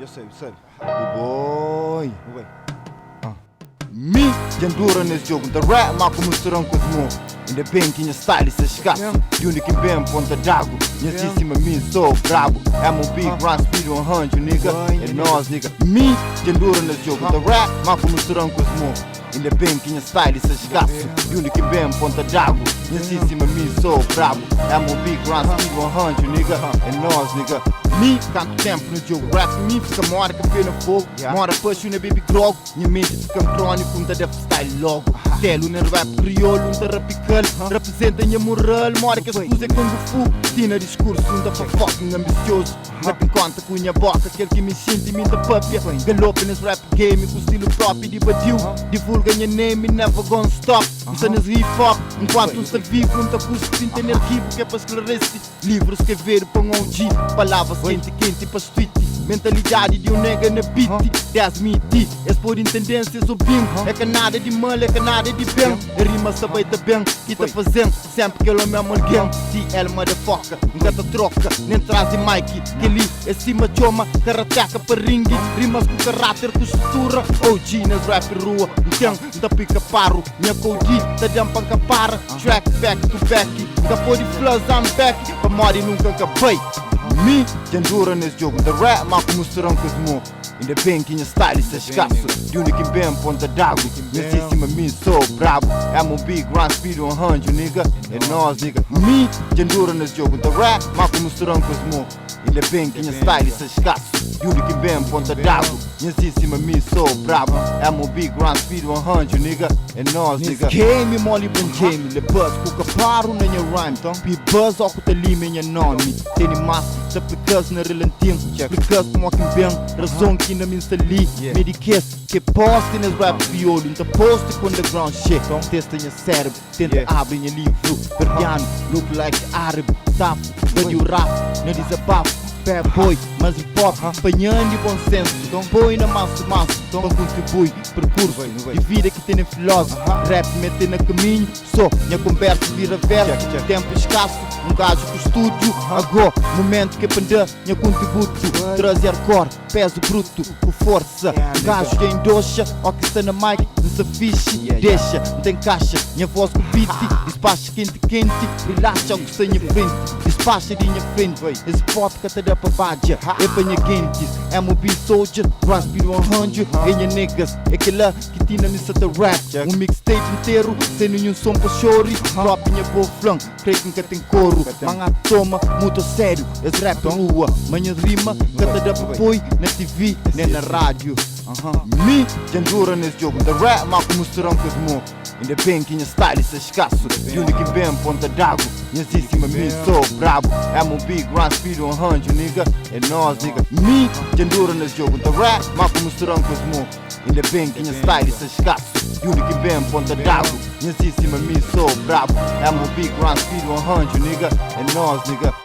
Eu sei. Boy. Me, Jandura nesse jogo, da rap, mas como misturando com os moos. Ainda bem que minha style se escasso. De único em bem, ponta d'água. Minha cima, me sou brabo. I'm a big run speed 100, nigga. É nós, nigga. Me, Jandura nesse jogo, da rap, mas como misturando com os moos. Ainda bem que minha style se escasso. De único em bem, ponta d'água. Minha cima, me sou brabo. I'm a big run speed 100, nigga. É nós, nigga. Me, tanto tempo no jogo rap, me fica uma hora que pena fogo. Uma hora puxo na baby grog. Minha mente fica crônico, um da style logo. Telo no rap crioulo, um da rapical. Representa minha moral, uma hora que as coisas é Kung Fu. Tina discurso, um da fucking ambicioso. Rap em conta com minha boca, aquele que me sente em da papia. Galope nesse rap game, com estilo próprio de BADIU. Divulga minha name, never gonna stop. Usa nesse hip hop, enquanto está vivo, não tá custo de ter arquivo que é para esclarecer. Livros que ver para um OG, palavras quente para street. Mentalidade de um nega na beat. Desmiti, és por intendências o bim. É que nada de mal, é que nada de bem. A rima sabe da bem, que tá fazendo sempre que ele é o mesmo alguém. TL motherfucker, nunca te troca, nem traz Mike. Que ali é cima choma, karateca para ringue. Rimas com caráter, com estrutura. OG nas rap rua, então da pica paro. Minha code, tá dando panca para. Track back to back, da pôr de floods I'm back. Pra morrer nunca acabei. Me, Jandura nesse jogo, da rap, mas como misturando com os moos. Ainda bem que minha style se escasso. De único em bem, ponta d'água. Minha cima, me sou brabo. I'm a big run speed 100, nigga. É nós, nigga. Me, Jandura nesse jogo, da rap, mas como misturando com os moos. Ainda bem que minha style se escasso. De único em bem, ponta d'água. Minha cima, me sou brabo. I'm a big run speed 100, nigga. É nós, nigga. Game, molly, bom Jamie. Le buzz, cuca paro na minha rhyme. Be buzz, ó, que ali, minha nome. Tem massa. Tá precas na relentinho, precas como aqui bem, razão que na minha ali, mediquês, que poste nas rap violo, então poste com underground shit, testa minha cérebro, tenta abrir minha livro, perdiano, look like árabe, tap, BADIU rap, não desabafo, bad boy, mas hip hop, apanhando e bom senso, põe na massa, para contribuir, percurso, de vida que tem filósofo, rap meter na caminho, só, minha conversa vira verso, tempo escasso, um gajo com estúdio, agora, momento que aprender, minha contributo, trazer cor, peso bruto, com força, um gajo que endoxa, ó que está na mic, nessa fiche, deixa, não tem caixa, minha voz com beat, despacha quente, relaxa o que está em frente, despacha de minha frente, esse pop que te dá para badja, é para minha quentes, é um big soldier, run speed 100, é minha niggas, é aquela que tinha nessa da rap, um mixtape inteiro, sem nenhum som para chore, drop minha boa flan, creio que nunca tem coro, manga toma, muito sério, esse rap na rua, manhã rima, que te dá para apoio, na TV, nem na rádio. Me, Jandura nesse jogo, da rap, mas como misturando com os moos. Ainda bem que minha style se escasso. De único em bem, ponta d'água. Minha cima, me sou brabo. I'm a big run speed 100, nigga. É nós, nigga. Me, Jandura nesse jogo, da rap, mas como misturando com os moos. Ainda bem que minha style se escasso. De único em bem, ponta d'água. Minha cima, me sou brabo. I'm a big run speed 100, nigga. É nós, nigga.